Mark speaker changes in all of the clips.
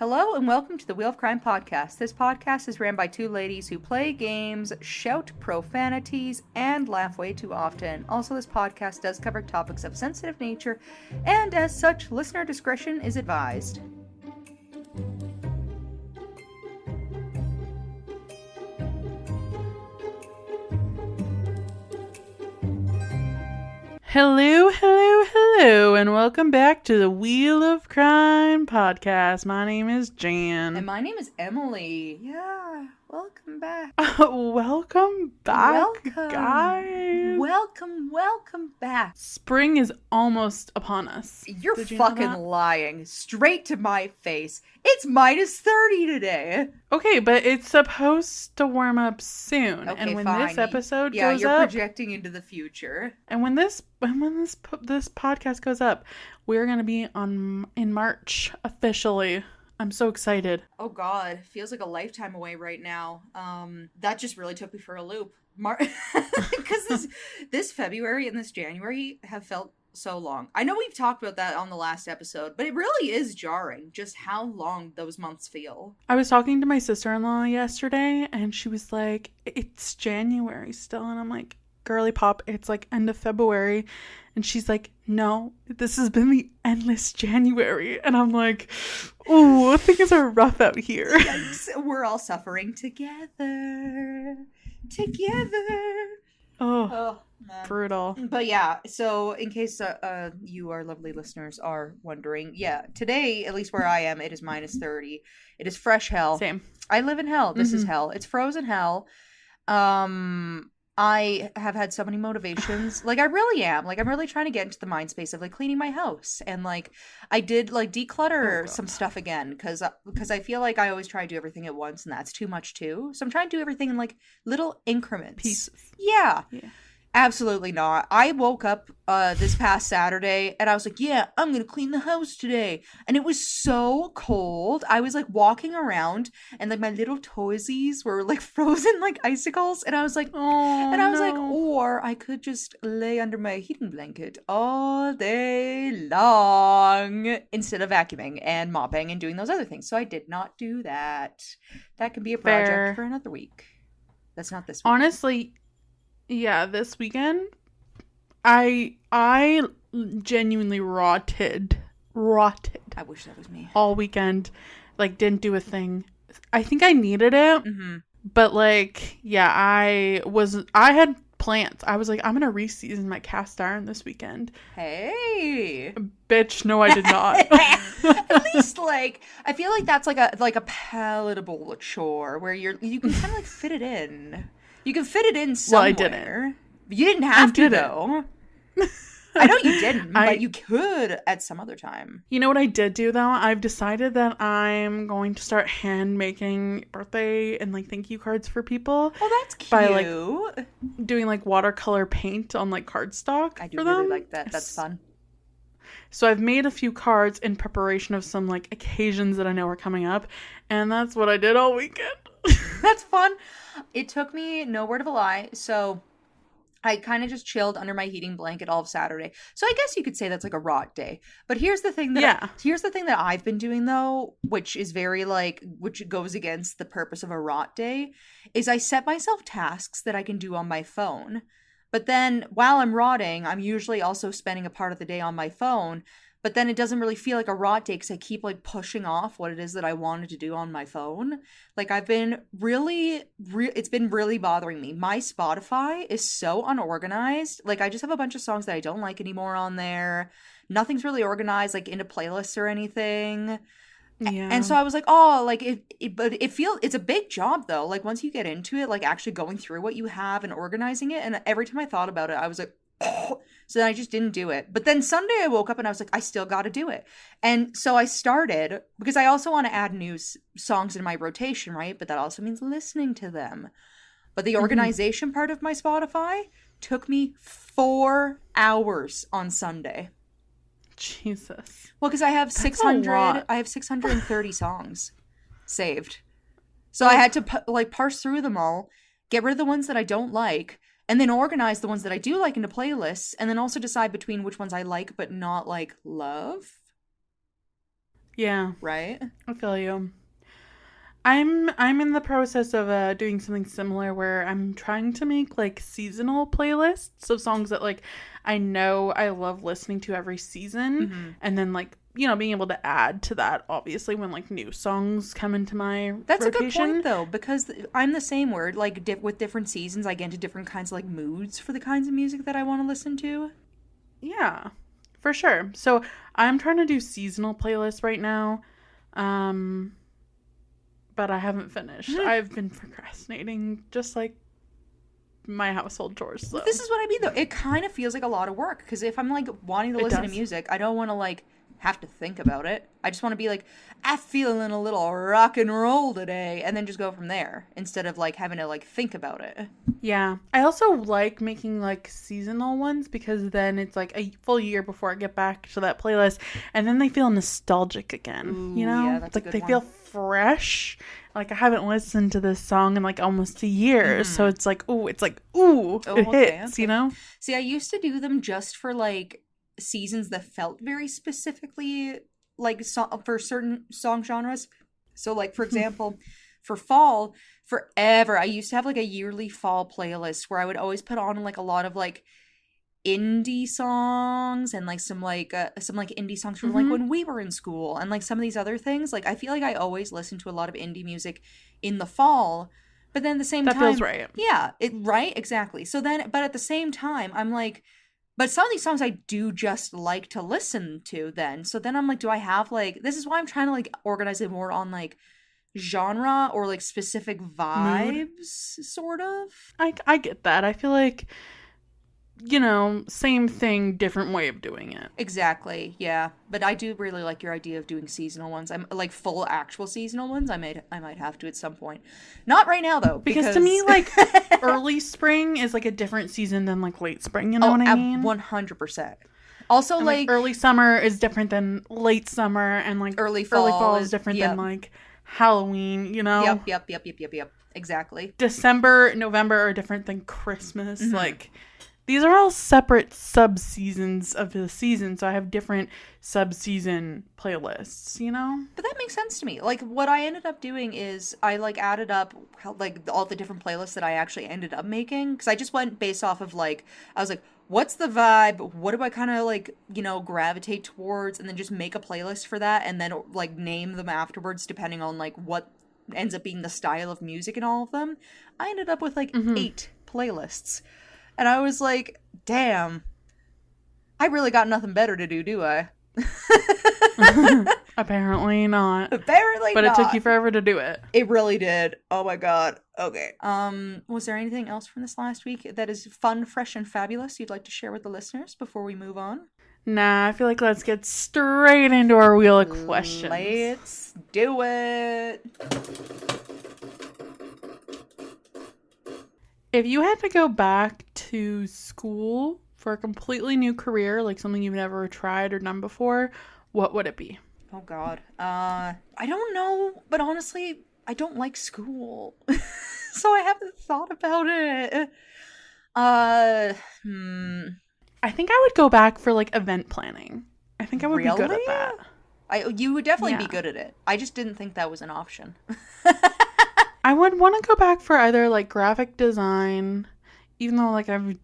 Speaker 1: Hello and welcome to the Wheel of Crime podcast. This podcast is ran by two ladies who play games, shout profanities, and laugh way too often. Also, this podcast does cover topics of sensitive nature, and as such, listener discretion is advised.
Speaker 2: Hello, and welcome back to the Wheel of Crime podcast. My name is Jan.
Speaker 1: And my name is Emily. Yeah, welcome back.
Speaker 2: Welcome back, guys.
Speaker 1: Welcome back.
Speaker 2: Spring is almost upon us.
Speaker 1: You're fucking lying. Straight to my face. It's minus 30 today.
Speaker 2: Okay, but it's supposed to warm up soon.
Speaker 1: Okay,
Speaker 2: and when
Speaker 1: fine.
Speaker 2: this episode
Speaker 1: yeah,
Speaker 2: goes
Speaker 1: you're
Speaker 2: up,
Speaker 1: projecting into the future.
Speaker 2: and when this podcast goes up, we're gonna be in March officially. I'm so excited.
Speaker 1: Oh god, feels like a lifetime away right now. That just really took me for a loop. Because this February and this January have felt so long. I know we've talked about that on the last episode, but it really is jarring just how long those months feel.
Speaker 2: I was talking to my sister-in-law yesterday, and she was like, it's January still. And I'm like, girly pop, it's like end of February. And she's like, no, this has been the endless January. And I'm like, ooh, things are rough out here.
Speaker 1: Yikes, we're all suffering together.
Speaker 2: Oh, man. Brutal.
Speaker 1: But yeah, so in case you, our lovely listeners, are wondering, yeah, today, at least where I am, it is minus 30. It is fresh hell.
Speaker 2: Same.
Speaker 1: I live in hell. This is hell. It's frozen hell. I have had so many motivations. Like, I really am. Like, I'm really trying to get into the mind space of, like, cleaning my house. And, like, I did, like, declutter some stuff again. Because I feel like I always try to do everything at once. And that's too much, too. So I'm trying to do everything in, like, little increments.
Speaker 2: Pieces.
Speaker 1: Yeah. Absolutely not. I woke up this past Saturday and I was like, yeah, I'm going to clean the house today. And it was so cold. I was like walking around and like my little toesies were like frozen like icicles. And I was like, or I could just lay under my heating blanket all day long instead of vacuuming and mopping and doing those other things. So I did not do that. That can be a project for another week. That's not this week.
Speaker 2: Honestly, yeah, this weekend, I genuinely rotted.
Speaker 1: I wish that was me.
Speaker 2: All weekend, like, didn't do a thing. I think I needed it, but, like, yeah, I had plans. I was like, I'm gonna reseason my cast iron this weekend.
Speaker 1: Hey,
Speaker 2: bitch, no, I did not.
Speaker 1: At least, like, I feel like that's like a palatable chore where you can kind of like fit it in. You can fit it in somewhere.
Speaker 2: Well, I didn't.
Speaker 1: You didn't have to, though. I know you didn't, but you could at some other time.
Speaker 2: You know what I did do, though? I've decided that I'm going to start hand making birthday and, like, thank you cards for people.
Speaker 1: Oh, that's cute.
Speaker 2: By, like, doing, like, watercolor paint on, like, cardstock
Speaker 1: I do
Speaker 2: for
Speaker 1: really
Speaker 2: them.
Speaker 1: like that. That's fun.
Speaker 2: So I've made a few cards in preparation of some, like, occasions that I know are coming up. And that's what I did all weekend.
Speaker 1: That's fun. It took me no word of a lie. So I kind of just chilled under my heating blanket all of Saturday. So I guess you could say that's like a rot day. But here's the thing that I've been doing though, which is very which goes against the purpose of a rot day, is I set myself tasks that I can do on my phone. But then while I'm rotting, I'm usually also spending a part of the day on my phone. But then it doesn't really feel like a rot day because I keep like pushing off what it is that I wanted to do on my phone. Like I've been it's been really bothering me. My Spotify is so unorganized. Like I just have a bunch of songs that I don't like anymore on there. Nothing's really organized like into playlists or anything. Yeah. And so I was like, oh, like it's a big job though. Like once you get into it, like actually going through what you have and organizing it. And every time I thought about it, I was like, oh. So then I just didn't do it. But then Sunday I woke up and I was like, I still got to do it. And so I started because I also want to add new songs in my rotation, right? But that also means listening to them. But the organization part of my Spotify took me 4 hours on Sunday.
Speaker 2: Jesus.
Speaker 1: Well, because I have 630 songs saved. So I had to parse through them all, get rid of the ones that I don't like, and then organize the ones that I do like into playlists, and then also decide between which ones I like but not like love.
Speaker 2: Yeah.
Speaker 1: Right?
Speaker 2: I feel you. I'm in the process of doing something similar where I'm trying to make like seasonal playlists of songs that like I know I love listening to every season, and then like, you know, being able to add to that obviously when like new songs come into my
Speaker 1: That's
Speaker 2: rotation.
Speaker 1: a good point though, because I'm the same word. Like with different seasons, I get into different kinds of like moods for the kinds of music that I want to listen to.
Speaker 2: Yeah, for sure. So I'm trying to do seasonal playlists right now. But I haven't finished. I've been procrastinating, just like my household chores. So.
Speaker 1: This is what I mean, though. It kind of feels like a lot of work, because if I'm like wanting to listen to music, I don't want to like have to think about it. I just want to be like, I'm feeling a little rock and roll today, and then just go from there instead of like having to like think about it.
Speaker 2: Yeah, I also like making like seasonal ones because then it's like a full year before I get back to that playlist, and then they feel nostalgic again.
Speaker 1: Ooh,
Speaker 2: you know,
Speaker 1: yeah, that's
Speaker 2: like
Speaker 1: a good
Speaker 2: they
Speaker 1: one.
Speaker 2: feel fresh. Like I haven't listened to this song in like almost a year, so it's like it hits. You know.
Speaker 1: See, I used to do them just for like seasons that felt very specifically like for certain song genres. So like, for example, for fall, forever I used to have like a yearly fall playlist where I would always put on like a lot of like indie songs and like some indie songs from like when we were in school, and like some of these other things. Like I feel like I always listen to a lot of indie music in the fall, but then at the same time,
Speaker 2: that feels right.
Speaker 1: Yeah, right, exactly. So then, but at the same time, I'm like, but some of these songs I do just like to listen to then. So then I'm like, do I have like, this is why I'm trying to like organize it more on like genre or like specific vibes, sort of.
Speaker 2: I get that. I feel like, you know, same thing, different way of doing it.
Speaker 1: Exactly, yeah. But I do really like your idea of doing seasonal ones. I'm like full actual seasonal ones. I might have to at some point. Not right now though,
Speaker 2: because to me, like early spring is like a different season than like late spring. You know what I mean?
Speaker 1: 100%. Also,
Speaker 2: and,
Speaker 1: like
Speaker 2: early summer is different than late summer, and like
Speaker 1: early fall
Speaker 2: is different than like Halloween. You know?
Speaker 1: Yep. Exactly.
Speaker 2: December, November are different than Christmas. Like. These are all separate sub-seasons of the season, so I have different sub-season playlists, you know?
Speaker 1: But that makes sense to me. Like, what I ended up doing is I, like, added up, like, all the different playlists that I actually ended up making, because I just went based off of, like, I was like, what's the vibe? What do I kind of, like, you know, gravitate towards? And then just make a playlist for that, and then, like, name them afterwards, depending on, like, what ends up being the style of music in all of them. I ended up with, like, 8 playlists. And I was like, damn, I really got nothing better to do I?
Speaker 2: Apparently not.
Speaker 1: Apparently
Speaker 2: but
Speaker 1: not.
Speaker 2: But it took you forever to do it.
Speaker 1: It really did. Oh my god. Okay. Was there anything else from this last week that is fun, fresh, and fabulous you'd like to share with the listeners before we move on?
Speaker 2: Nah, I feel like let's get straight into our wheel of questions.
Speaker 1: Let's do it.
Speaker 2: If you had to go back to school for a completely new career, like something you've never tried or done before, what would it be?
Speaker 1: Oh, God. I don't know, but honestly, I don't like school. So I haven't thought about it.
Speaker 2: I think I would go back for, like, event planning. I think I would be good at that.
Speaker 1: You would definitely be good at it. I just didn't think that was an option.
Speaker 2: I would want to go back for either, like, graphic design, even though, like, I've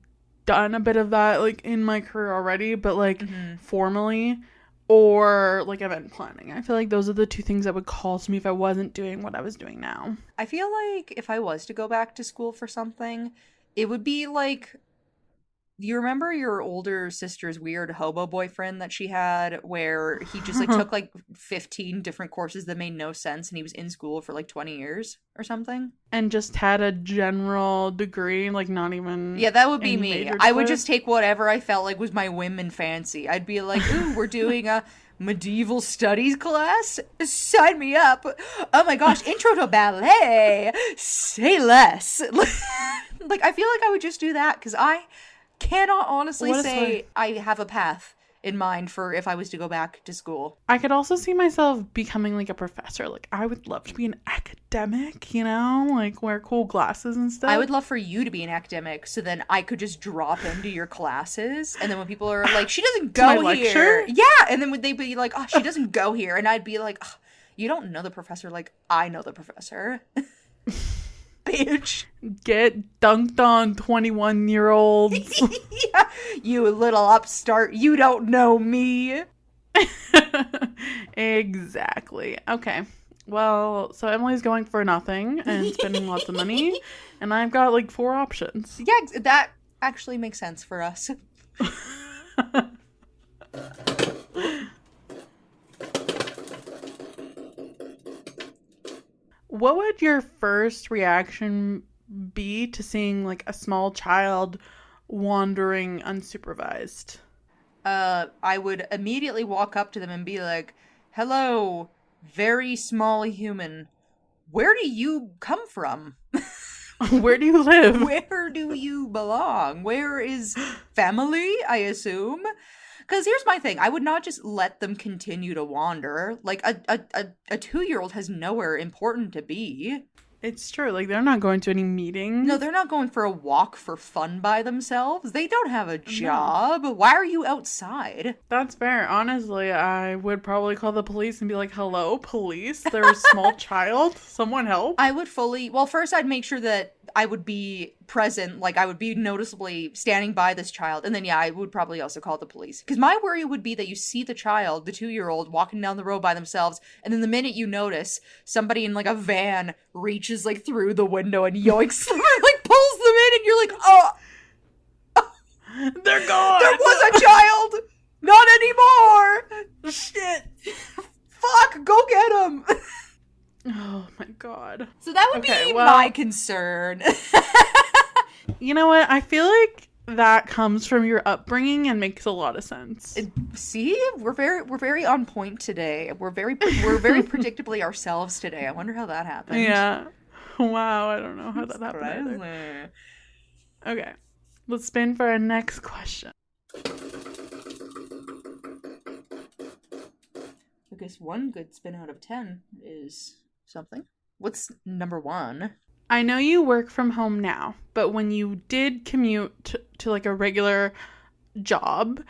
Speaker 2: done a bit of that, like, in my career already, but, like, formally, or, like, event planning. I feel like those are the two things that would call to me if I wasn't doing what I was doing now.
Speaker 1: I feel like if I was to go back to school for something, it would be, like... You remember your older sister's weird hobo boyfriend that she had, where he just, like, took, like, 15 different courses that made no sense, and he was in school for, like, 20 years or something?
Speaker 2: And just had a general degree, like, not even...
Speaker 1: Yeah, that would be me. I would just take whatever I felt like was my whim and fancy. I'd be like, ooh, we're doing a medieval studies class? Sign me up. Oh my gosh, intro to ballet. Say less. Like, I feel like I would just do that, because I cannot honestly say I have a path in mind for if I was to go back to school.
Speaker 2: I could also see myself becoming like a professor. Like, I would love to be an academic, you know, like wear cool glasses and stuff.
Speaker 1: I would love for you to be an academic, so then I could just drop into your classes, and then when people are like, she doesn't go here. Yeah, and then would they be like, oh, she doesn't go here, and I'd be like, oh, you don't know the professor like I know the professor. Bitch.
Speaker 2: Get dunked on, 21-year-olds.
Speaker 1: Yeah, you little upstart. You don't know me.
Speaker 2: Exactly. Okay. Well, so Emily's going for nothing and spending lots of money, and I've got like 4 options.
Speaker 1: Yeah, that actually makes sense for us.
Speaker 2: What would your first reaction be to seeing like a small child wandering unsupervised?
Speaker 1: I would immediately walk up to them and be like, hello, very small human. Where do you come from?
Speaker 2: Where do you live?
Speaker 1: Where do you belong? Where is family, I assume? Because here's my thing. I would not just let them continue to wander. Like, a 2-year-old has nowhere important to be.
Speaker 2: It's true. Like, they're not going to any meetings.
Speaker 1: No, they're not going for a walk for fun by themselves. They don't have a job. No. Why are you outside?
Speaker 2: That's fair. Honestly, I would probably call the police and be like, hello, police. There's a small child. Someone help.
Speaker 1: I would well, first I'd make sure that I would be present. Like, I would be noticeably standing by this child. And then, yeah, I would probably also call the police. Because my worry would be that you see the child, the 2-year-old, walking down the road by themselves. And then the minute you notice, somebody in, like, a van reaches, like, through the window and yoinks them and, like, pulls them in. And you're like, oh.
Speaker 2: They're gone.
Speaker 1: There was a child. Not anymore. Shit. Fuck, go get him.
Speaker 2: Oh my god.
Speaker 1: So that would be my concern.
Speaker 2: You know what? I feel like that comes from your upbringing and makes a lot of sense.
Speaker 1: See, we're very on point today. We're very predictably ourselves today. I wonder how that happened.
Speaker 2: Yeah. Wow, I don't know how that happened either. Okay. Let's spin for our next question.
Speaker 1: I guess one good spin out of 10 is something. What's number 1?
Speaker 2: I know you work from home now, but when you did commute to like a regular job,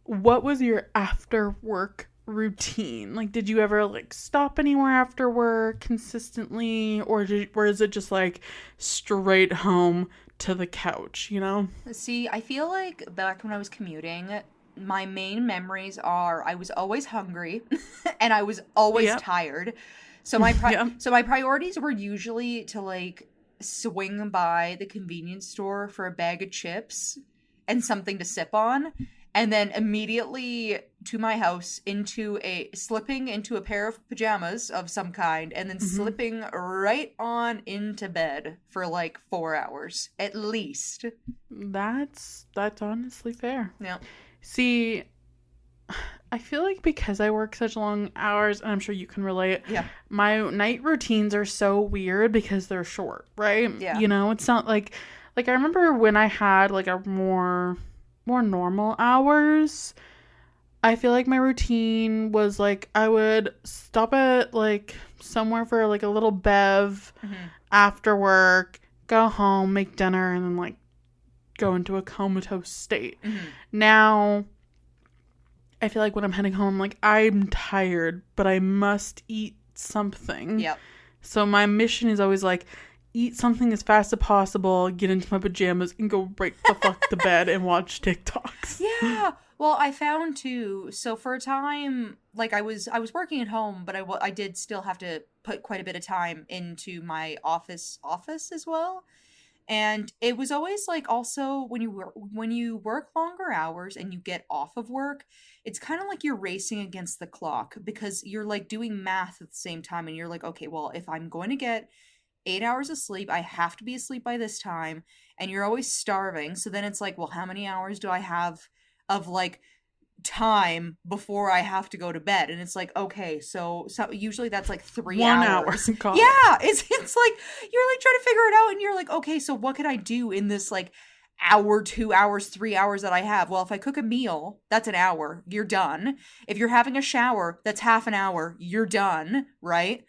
Speaker 2: what was your after work routine? Like, did you ever like stop anywhere after work consistently, or is it just like straight home to the couch, you know?
Speaker 1: See, I feel like back when I was commuting, my main memories are I was always hungry and I was always tired. So my priorities were usually to like swing by the convenience store for a bag of chips and something to sip on, and then immediately to my house slipping into a pair of pajamas of some kind, and then slipping right on into bed for like 4 hours at least.
Speaker 2: That's honestly fair.
Speaker 1: Yeah.
Speaker 2: See, I feel like because I work such long hours, and I'm sure you can relate, my night routines are so weird because they're short, right?
Speaker 1: Yeah.
Speaker 2: You know, it's not like I remember when I had like a more normal hours, I feel like my routine was like I would stop at like somewhere for like a little bev after work, go home, make dinner, and then like go into a comatose state. Now I feel like when I'm heading home, like, I'm tired, but I must eat something.
Speaker 1: Yep.
Speaker 2: So my mission is always, like, eat something as fast as possible, get into my pajamas, and go right the fuck to bed and watch TikToks.
Speaker 1: Yeah. Well, I found, too, so for a time, like, I was working at home, but I did still have to put quite a bit of time into my office as well. And it was always like also when you work longer hours and you get off of work, it's kind of like you're racing against the clock because you're like doing math at the same time. And you're like, okay, well, if I'm going to get 8 hours of sleep, I have to be asleep by this time. And you're always starving. So then it's like, well, how many hours do I have of like time before I have to go to bed? And it's like, okay, so usually that's like 3 hours.
Speaker 2: 1 hour.
Speaker 1: Yeah, it's like you're like trying to figure it out, and you're like, okay, so what can I do in this like hour, 2 hours, 3 hours that I have. Well, if I cook a meal, that's an hour. You're done. If you're having a shower, that's half an hour. You're done, right?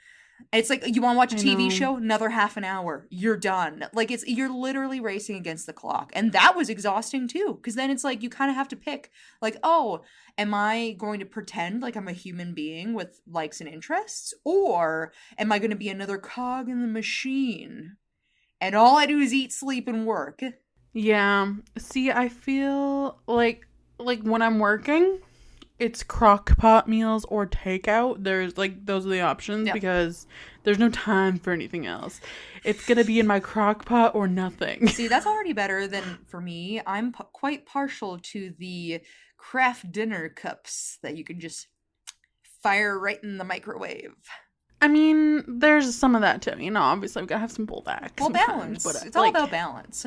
Speaker 1: It's like, you want to watch a TV show? Another half an hour. You're done. Like, you're literally racing against the clock. And that was exhausting too. Because then it's like, you kind of have to pick, like, oh, am I going to pretend like I'm a human being with likes and interests? Or am I going to be another cog in the machine? And all I do is eat, sleep, and work.
Speaker 2: Yeah. See, I feel like when I'm working, it's crock pot meals or takeout. There's like, those are the options because there's no time for anything else. It's going to be in my crock pot or nothing.
Speaker 1: See, that's already better than for me. I'm quite partial to the craft dinner cups that you can just fire right in the microwave.
Speaker 2: I mean, there's some of that too. You know, obviously, I've got to have some pulled back.
Speaker 1: Well, balance. But it's all about balance.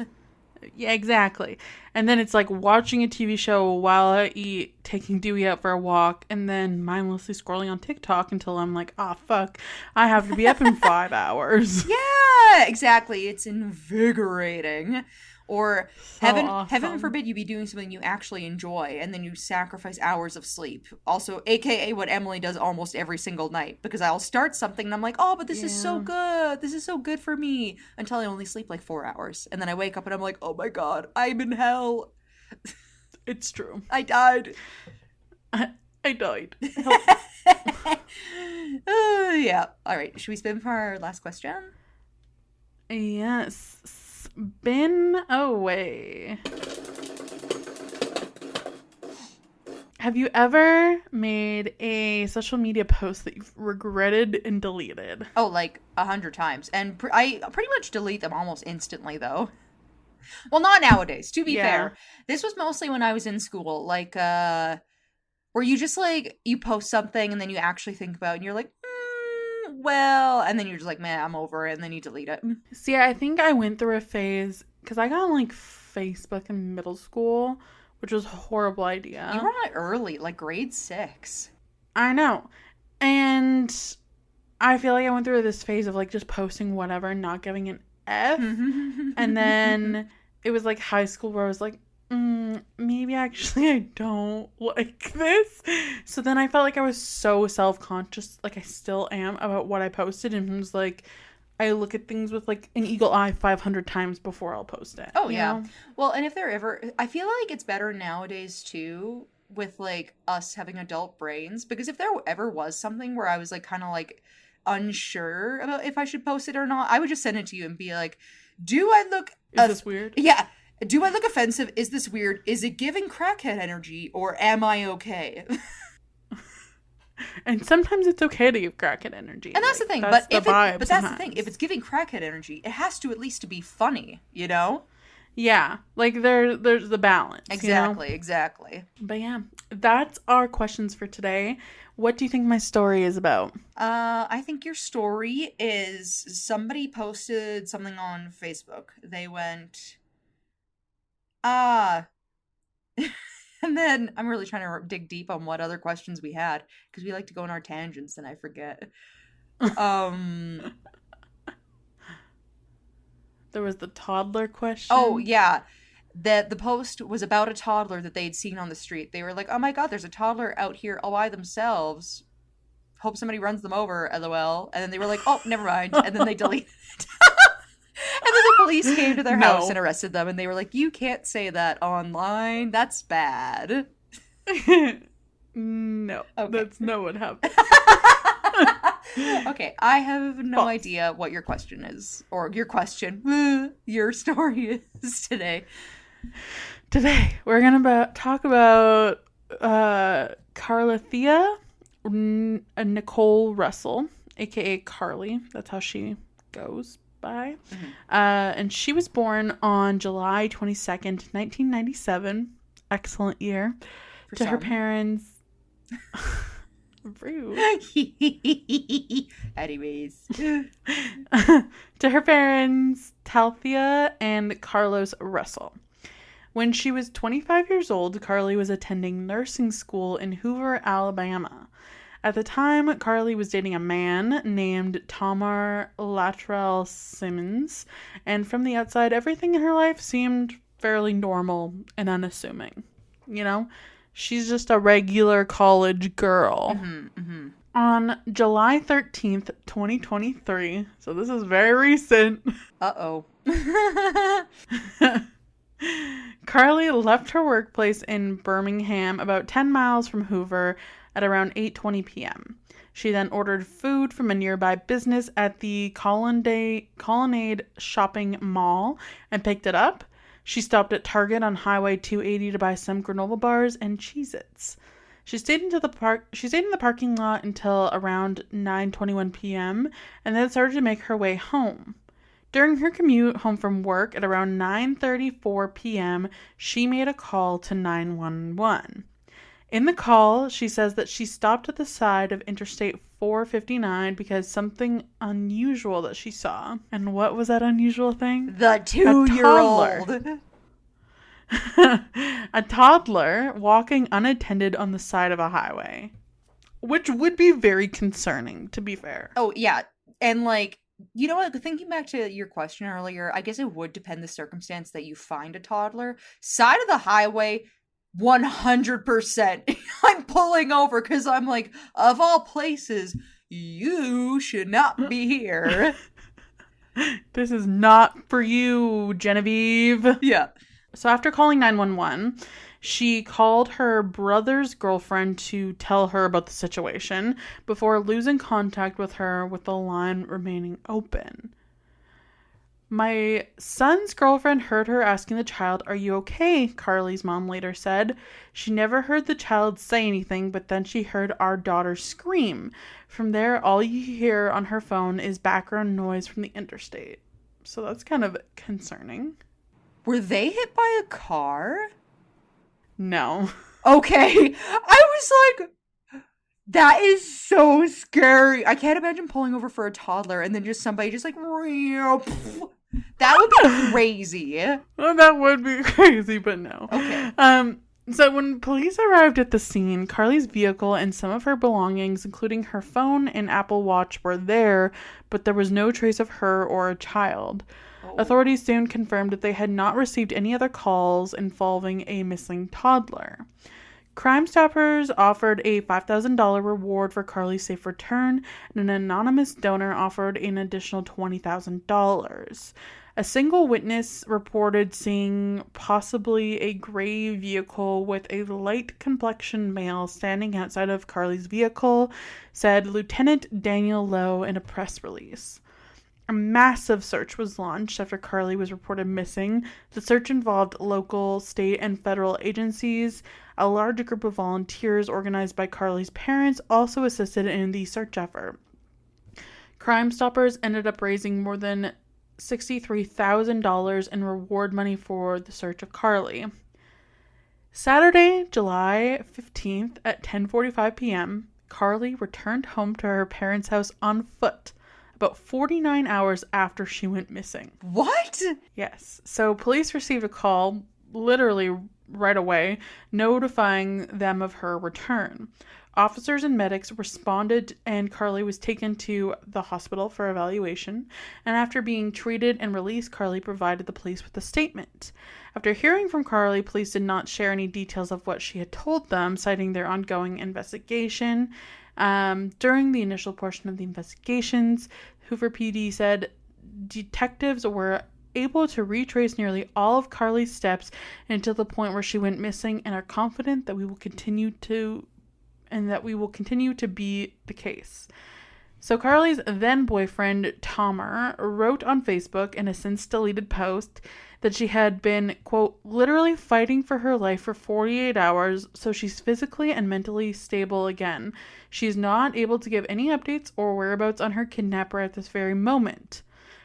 Speaker 2: Yeah, exactly. And then it's like watching a TV show while I eat, taking Dewey out for a walk, and then mindlessly scrolling on TikTok until I'm like, fuck, I have to be up in 5 hours.
Speaker 1: Yeah, exactly. It's invigorating. Or
Speaker 2: awesome.
Speaker 1: Heaven forbid you be doing something you actually enjoy and then you sacrifice hours of sleep. Also, aka what Emily does almost every single night, because I'll start something and I'm like, oh, but this is so good. This is so good for me, until I only sleep like 4 hours. And then I wake up and I'm like, oh my God, I'm in hell.
Speaker 2: It's true.
Speaker 1: I died.
Speaker 2: I died.
Speaker 1: Yeah. All right. Should we spin for our last question?
Speaker 2: Yes. Spin away. Have you ever made a social media post that you've regretted and deleted?
Speaker 1: Oh, like 100 times. And I pretty much delete them almost instantly, though. Well, not nowadays, to be fair. This was mostly when I was in school. Like, where you just, like, you post something and then you actually think about it and you're like, well, and then you're just like, man, I'm over it, and then you delete it.
Speaker 2: See, I think I went through a phase, because I got on, like, Facebook in middle school, which was a horrible idea.
Speaker 1: You were on it early, like grade 6.
Speaker 2: I know. And I feel like I went through this phase of, like, just posting whatever and not giving an F. And then it was, like, high school where I was like, maybe actually I don't like this. So then I felt like I was so self-conscious, like I still am, about what I posted, and was like, I look at things with like an eagle eye 500 times before I'll post it.
Speaker 1: Oh yeah. Know? Well, and if there ever, I feel like it's better nowadays too, with like us having adult brains, because if there ever was something where I was like kind of like unsure about if I should post it or not, I would just send it to you and be like, do I look
Speaker 2: is this weird?
Speaker 1: Yeah. Do I look offensive? Is this weird? Is it giving crackhead energy, or am I okay?
Speaker 2: And sometimes it's okay to give crackhead energy.
Speaker 1: And that's the thing. But that's the thing. If it's giving crackhead energy, it has to at least be funny, you know?
Speaker 2: Yeah. Like there's the balance.
Speaker 1: Exactly,
Speaker 2: you know?
Speaker 1: Exactly.
Speaker 2: But yeah, that's our questions for today. What do you think my story is about?
Speaker 1: I think your story is somebody posted something on Facebook. They went, and then I'm really trying to dig deep on what other questions we had, because we like to go on our tangents and I forget.
Speaker 2: There was the toddler question.
Speaker 1: Oh, yeah. The post was about a toddler that they'd seen on the street. They were like, oh my God, there's a toddler out here all by themselves. Hope somebody runs them over, LOL. And then they were like, oh, never mind. And then they deleted it. And then the police came to their house and arrested them. And they were like, you can't say that online. That's bad.
Speaker 2: No, that's not what happened.
Speaker 1: Okay, I have no idea what your question is. Or your story is today.
Speaker 2: Today, we're going to talk about Carlee Nicole Russell, a.k.a. Carlee. That's how she goes by. Mm-hmm. And she was born on July 22nd, 1997. Excellent year. To her parents... Rude.
Speaker 1: Anyways.
Speaker 2: To her parents, Talthea and Carlos Russell. When she was 25 years old, Carlee was attending nursing school in Hoover, Alabama. At the time, Carlee was dating a man named Tamar Latrell Simmons, and from the outside, everything in her life seemed fairly normal and unassuming. You know? She's just a regular college girl. On July 13th, 2023, so this is very recent.
Speaker 1: Uh-oh.
Speaker 2: Carlee left her workplace in Birmingham, about 10 miles from Hoover, at around 8:20 p.m. She then ordered food from a nearby business at the Colonnade Shopping Mall and picked it up. She stopped at Target on Highway 280 to buy some granola bars and Cheez-Its. She stayed in the parking lot until around 9:21 p.m. and then started to make her way home. During her commute home from work at around 9:34 p.m., she made a call to 911. In the call, she says that she stopped at the side of Interstate 459 because something unusual that she saw. And what was that unusual thing?
Speaker 1: The 2-year-old.
Speaker 2: A toddler walking unattended on the side of a highway, which would be very concerning, to be fair.
Speaker 1: Oh, yeah. And like, you know what? Thinking back to your question earlier, I guess it would depend the circumstance that you find a toddler. Side of the highway, 100%. I'm pulling over because I'm like, of all places, you should not be here.
Speaker 2: This is not for you, Genevieve.
Speaker 1: Yeah.
Speaker 2: So after calling 911, she called her brother's girlfriend to tell her about the situation before losing contact with her with the line remaining open. My son's girlfriend heard her asking the child, "Are you okay?" Carlee's mom later said. She never heard the child say anything, but then she heard our daughter scream. From there, all you hear on her phone is background noise from the interstate. So that's kind of concerning.
Speaker 1: Were they hit by a car?
Speaker 2: No.
Speaker 1: Okay. I was like, that is so scary. I can't imagine pulling over for a toddler and then just somebody just like, that would be crazy.
Speaker 2: Well, that would be crazy, but no.
Speaker 1: Okay.
Speaker 2: So when police arrived at the scene, Carlee's vehicle and some of her belongings, including her phone and Apple Watch, were there, but there was no trace of her or a child. Authorities soon confirmed that they had not received any other calls involving a missing toddler. Crime Stoppers offered a $5,000 reward for Carlee's safe return, and an anonymous donor offered an additional $20,000. A single witness reported seeing possibly a gray vehicle with a light-complexioned male standing outside of Carlee's vehicle, said Lieutenant Daniel Lowe in a press release. A massive search was launched after Carlee was reported missing. The search involved local, state, and federal agencies. A large group of volunteers organized by Carlee's parents also assisted in the search effort. Crime Stoppers ended up raising more than $63,000 in reward money for the search of Carlee. Saturday, July 15th at 10:45 p.m., Carlee returned home to her parents' house on foot, about 49 hours after she went missing.
Speaker 1: What?
Speaker 2: Yes. So police received a call literally right away, notifying them of her return. Officers and medics responded, and Carlee was taken to the hospital for evaluation. And after being treated and released, Carlee provided the police with a statement. After hearing from Carlee, police did not share any details of what she had told them, citing their ongoing investigation. During the initial portion of the investigations, Hoover PD said detectives were able to retrace nearly all of Carlee's steps until the point where she went missing, and are confident that we will continue to be the case. So Carlee's then boyfriend, Tomer, wrote on Facebook in a since deleted post that she had been, quote, literally fighting for her life for 48 hours, so she's physically and mentally stable again. She's not able to give any updates or whereabouts on her kidnapper at this very moment.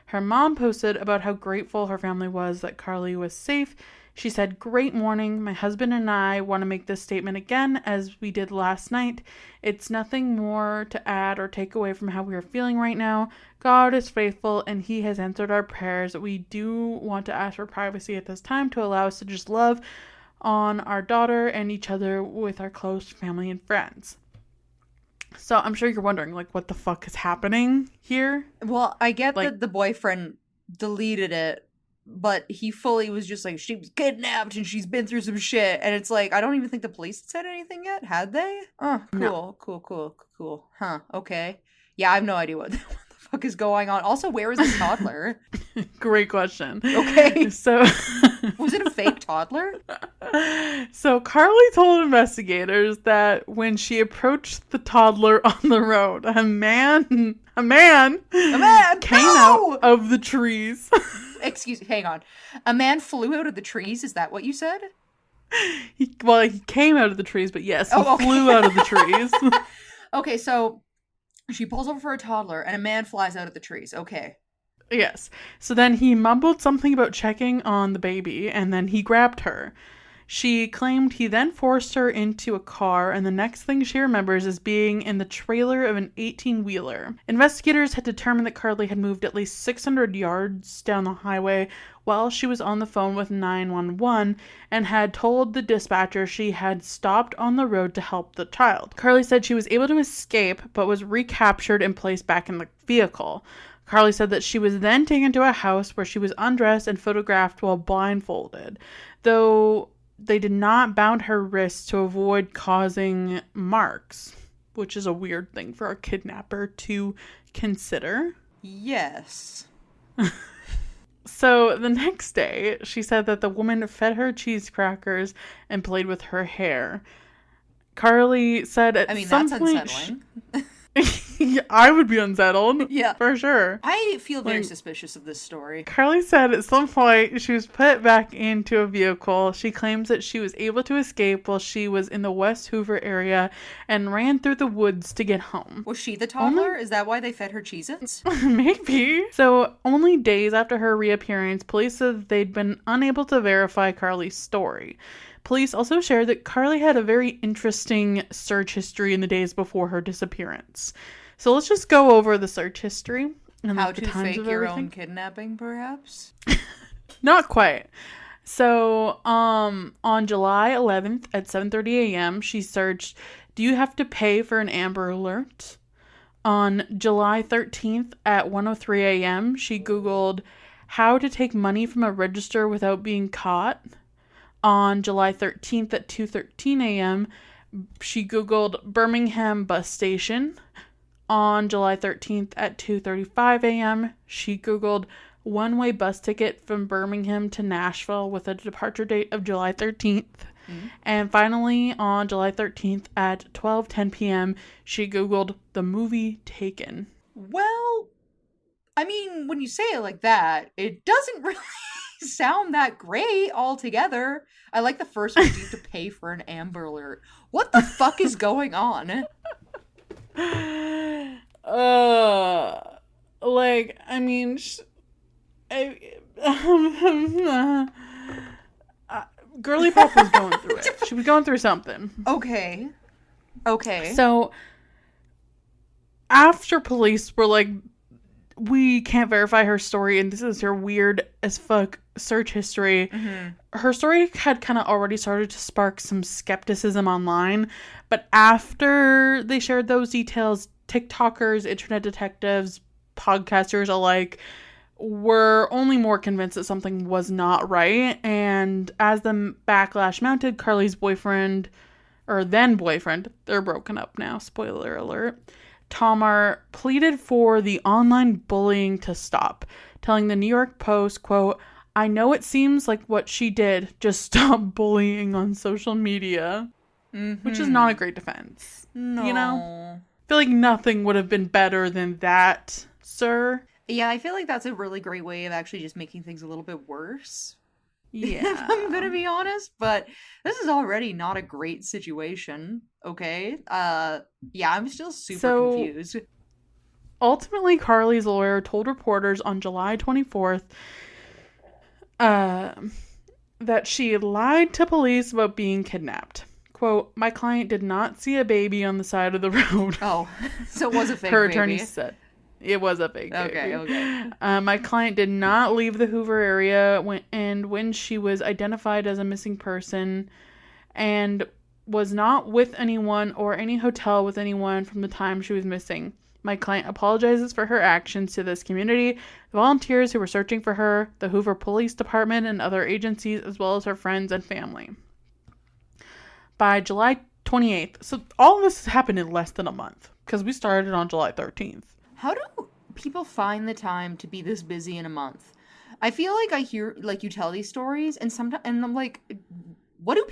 Speaker 2: Her mom posted about how grateful her family was that Carlee was safe. She said, "Great morning. My husband and I want to make this statement again as we did last night. It's nothing more to add or take away from how we are feeling right now. God is faithful and he has answered our prayers. We do want to ask for privacy at this time to allow us to just love on our daughter and each other with our close family and friends." So I'm sure you're wondering, like, what the fuck is happening here?
Speaker 1: Well, I get
Speaker 2: like,
Speaker 1: that the boyfriend deleted it, but he fully was just like, she was kidnapped and she's been through some shit. And it's like, I don't even think the police had said anything yet. Had they? Oh, cool, no. Cool. Huh, okay. Yeah, I have no idea what the fuck is going on. Also, where is the toddler?
Speaker 2: Great question.
Speaker 1: Okay.
Speaker 2: So...
Speaker 1: Was it a fake toddler?
Speaker 2: So Carlee told investigators that when she approached the toddler on the road, a man came out of the trees.
Speaker 1: Hang on. A man flew out of the trees? Is that what you said?
Speaker 2: He came out of the trees, but yes, he flew out of the trees.
Speaker 1: Okay, so she pulls over for a toddler and a man flies out of the trees. Okay.
Speaker 2: Yes. So then he mumbled something about checking on the baby, and then he grabbed her. She claimed he then forced her into a car, and the next thing she remembers is being in the trailer of an 18-wheeler. Investigators had determined that Carlee had moved at least 600 yards down the highway while she was on the phone with 911 and had told the dispatcher she had stopped on the road to help the child. Carlee said she was able to escape, but was recaptured and placed back in the vehicle. Carlee said that she was then taken to a house where she was undressed and photographed while blindfolded, though they did not bound her wrists to avoid causing marks, which is a weird thing for a kidnapper to consider.
Speaker 1: Yes.
Speaker 2: So the next day, she said that the woman fed her cheese crackers and played with her hair. Carlee said at some point...
Speaker 1: that's unsettling.
Speaker 2: I would be unsettled.
Speaker 1: Yeah.
Speaker 2: For sure.
Speaker 1: I feel very suspicious of this story.
Speaker 2: Carlee said at some point she was put back into a vehicle. She claims that she was able to escape while she was in the West Hoover area and ran through the woods to get home.
Speaker 1: Was she the toddler? Is that why they fed her Cheez-Its?
Speaker 2: Maybe. So only days after her reappearance, police said that they'd been unable to verify Carlee's story. Police also shared that Carlee had a very interesting search history in the days before her disappearance. So let's just go over the search history. And
Speaker 1: how to fake your own kidnapping, perhaps?
Speaker 2: Not quite. So, on July 11th at 7:30 a.m., she searched, "Do you have to pay for an Amber Alert?" On July 13th at 1:03 a.m., she Googled, "How to take money from a register without being caught." On July 13th at 2:13 a.m., she Googled Birmingham bus station. On July 13th at 2:35 a.m., she Googled one-way bus ticket from Birmingham to Nashville with a departure date of July 13th. Mm-hmm. And finally, on July 13th at 12:10 p.m., she Googled the movie Taken.
Speaker 1: Well, I mean, when you say it like that, it doesn't really sound that great altogether. I like the first one, you have to pay for an Amber Alert. What the fuck is going on?
Speaker 2: Girly Pop was going through it. She was going through something.
Speaker 1: Okay.
Speaker 2: So, after police were like, we can't verify her story, and this is her weird as fuck search history. Mm-hmm. Her story had kind of already started to spark some skepticism online, but after they shared those details, TikTokers, internet detectives, podcasters alike were only more convinced that something was not right. And as the backlash mounted, Carlee's boyfriend, or then boyfriend, they're broken up now, spoiler alert, Tamar, pleaded for the online bullying to stop, telling the New York Post, quote, "I know it seems like what she did, just stop bullying on social media." Mm-hmm. Which is not a great defense.
Speaker 1: No.
Speaker 2: You know? I feel like nothing would have been better than that, sir.
Speaker 1: Yeah, I feel like that's a really great way of actually just making things a little bit worse.
Speaker 2: Yeah.
Speaker 1: If I'm gonna be honest, but this is already not a great situation, okay? Yeah, I'm still super confused.
Speaker 2: Ultimately, Carlee's lawyer told reporters on July 24th that she lied to police about being kidnapped. Quote, "My client did not see a baby on the side of the road."
Speaker 1: Oh, so it was a fake
Speaker 2: Her
Speaker 1: baby.
Speaker 2: attorney said. It was a fake baby.
Speaker 1: Okay.
Speaker 2: My client did not leave the Hoover area when she was identified as a missing person, and was not with anyone or any hotel with anyone from the time she was missing. My client apologizes for her actions to this community, the volunteers who were searching for her, the Hoover Police Department, and other agencies, as well as her friends and family. By July 28th, so all of this happened in less than a month, because we started on July 13th.
Speaker 1: How do people find the time to be this busy in a month? I feel like I hear, like, you tell these stories, and sometimes, and I'm like, how do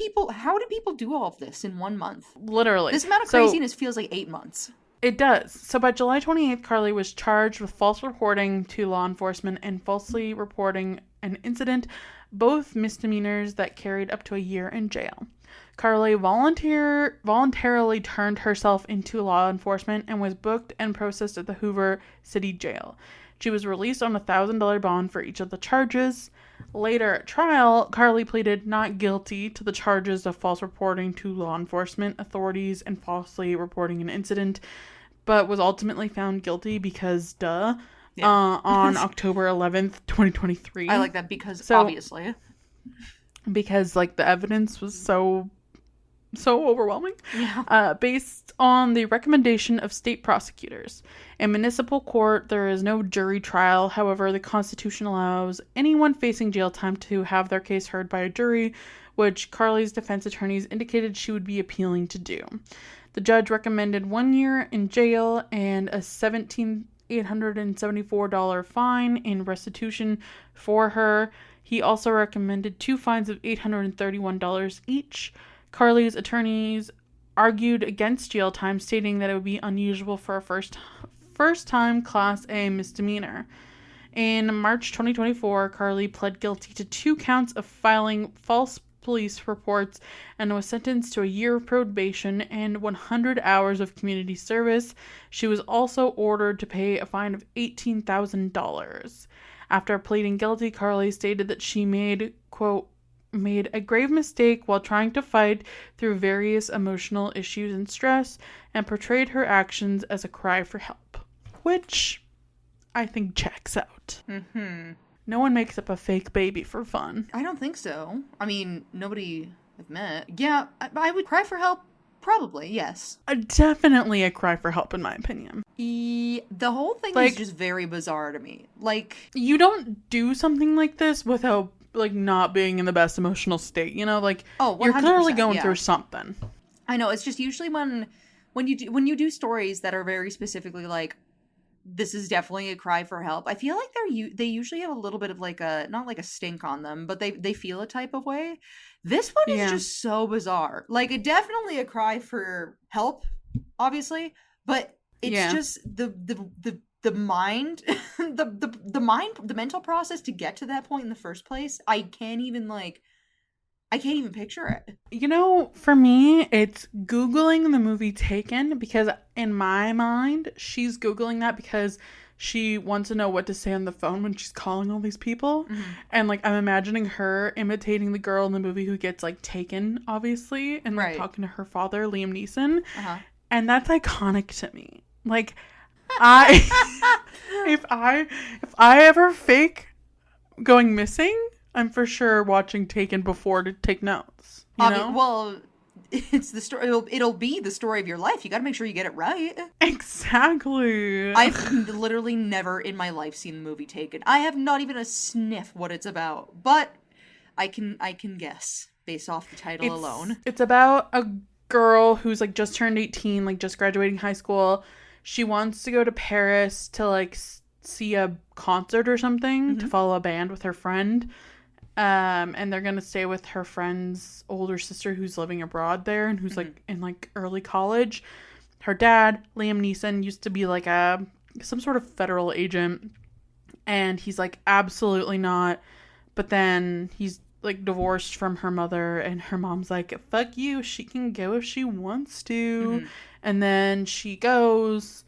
Speaker 1: people do all of this in 1 month?
Speaker 2: Literally.
Speaker 1: This amount of craziness feels like 8 months.
Speaker 2: It does. So by July 28th, Carlee was charged with false reporting to law enforcement and falsely reporting an incident, both misdemeanors that carried up to a year in jail. Carlee voluntarily turned herself into law enforcement and was booked and processed at the Hoover City Jail. She was released on a $1,000 bond for each of the charges. Later at trial, Carlee pleaded not guilty to the charges of false reporting to law enforcement authorities and falsely reporting an incident, but was ultimately found guilty because, on October 11th, 2023.
Speaker 1: I like that because, obviously.
Speaker 2: Because, like, the evidence was so overwhelming.
Speaker 1: Yeah.
Speaker 2: Based on the recommendation of state prosecutors. In municipal court, there is no jury trial. However, the Constitution allows anyone facing jail time to have their case heard by a jury, which Carlee's defense attorneys indicated she would be appealing to do. The judge recommended 1 year in jail and a $1,874 fine in restitution for her. He also recommended 2 fines of $831 each. Carlee's attorneys argued against jail time, stating that it would be unusual for a first-time Class A misdemeanor. In March 2024, Carlee pled guilty to 2 counts of filing false police reports and was sentenced to a year of probation and 100 hours of community service. She was also ordered to pay a fine of $18,000. After pleading guilty, Carlee stated that she made, quote, made a grave mistake while trying to fight through various emotional issues and stress, and portrayed her actions as a cry for help. Which I think checks out.
Speaker 1: Mm-hmm.
Speaker 2: No one makes up a fake baby for fun.
Speaker 1: I don't think so. I mean, nobody I've met. Yeah, I would cry for help. Probably, yes.
Speaker 2: Definitely a cry for help, in my opinion.
Speaker 1: The whole thing is just very bizarre to me. Like,
Speaker 2: you don't do something like this without, like, not being in the best emotional state, you know? Like, you're clearly going through something.
Speaker 1: I know, it's just usually when you do stories that are very specifically like, this is definitely a cry for help, I feel like they usually have a little bit of like a, not like a stink on them, but they feel a type of way. This one is just so bizarre. Like, it definitely a cry for help, obviously, but it's just the mind, the mental process to get to that point in the first place. I can't even picture it.
Speaker 2: You know, for me, it's Googling the movie Taken, because in my mind, she's Googling that because she wants to know what to say on the phone when she's calling all these people. Mm-hmm. And, like, I'm imagining her imitating the girl in the movie who gets, like, taken, obviously, and, like, talking to her father, Liam Neeson. Uh-huh. And that's iconic to me. Like, if I ever fake going missing, I'm for sure watching Taken before to take notes. You know?
Speaker 1: Well, it's the story. It'll be the story of your life. You got to make sure you get it right.
Speaker 2: Exactly.
Speaker 1: I've literally never in my life seen the movie Taken. I have not even a sniff what it's about, but I can guess based off the title alone.
Speaker 2: It's about a girl who's, like, just turned 18, like, just graduating high school. She wants to go to Paris to, like, see a concert or something, to follow a band with her friend. And they're gonna stay with her friend's older sister who's living abroad there and who's like in like early college. Her dad, Liam Neeson, used to be like some sort of federal agent, and he's like, absolutely not. But then he's like divorced from her mother, and her mom's like, fuck you, she can go if she wants to. And then she goes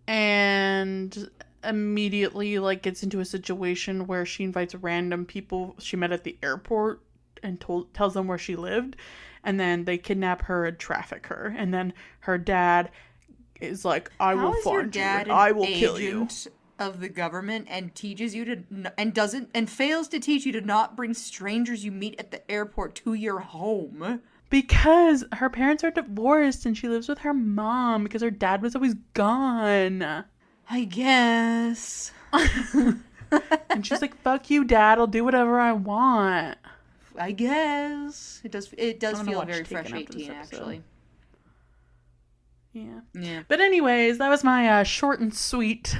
Speaker 2: and immediately like gets into a situation where she invites random people she met at the airport and tells them where she lived, and then they kidnap her and traffic her, and then her dad is like, I will find you and I will kill you
Speaker 1: of the government and teaches you to and fails to teach you to not bring strangers you meet at the airport to your home.
Speaker 2: Because her parents are divorced and she lives with her mom because her dad was always gone.
Speaker 1: I guess.
Speaker 2: And she's like, fuck you, Dad. I'll do whatever I want.
Speaker 1: I guess. It does feel very fresh 18, actually.
Speaker 2: Yeah. But anyways, that was my short and sweet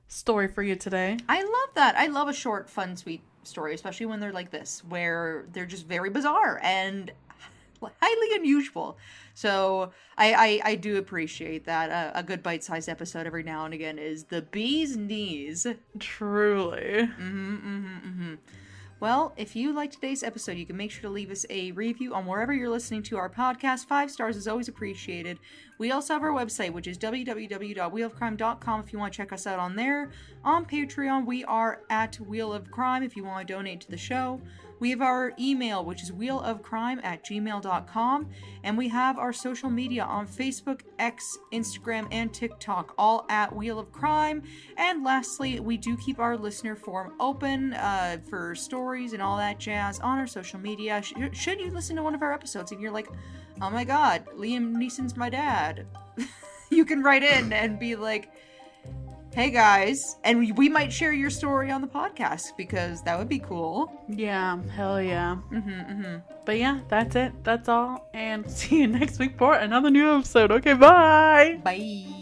Speaker 2: story for you today.
Speaker 1: I love that. I love a short, fun, sweet story, especially when they're like this, where they're just very bizarre and highly unusual. So I do appreciate that. A good bite-sized episode every now and again is the bee's knees.
Speaker 2: Truly.
Speaker 1: Well, if you liked today's episode, you can make sure to leave us a review on wherever you're listening to our podcast. 5 stars is always appreciated. We also have our website, which is www.wheelofcrime.com if you want to check us out on there. On Patreon, we are at Wheel of Crime if you want to donate to the show. We have our email, which is wheelofcrime@gmail.com. And we have our social media on Facebook, X, Instagram, and TikTok, all at Wheel of Crime. And lastly, we do keep our listener forum open for stories and all that jazz on our social media. Should you listen to one of our episodes and you're like, oh my god, Liam Neeson's my dad, you can write in and be like, hey guys, and we might share your story on the podcast because that would be cool.
Speaker 2: Yeah, hell yeah. But yeah, that's it. That's all. And see you next week for another new episode. Okay, bye.
Speaker 1: Bye.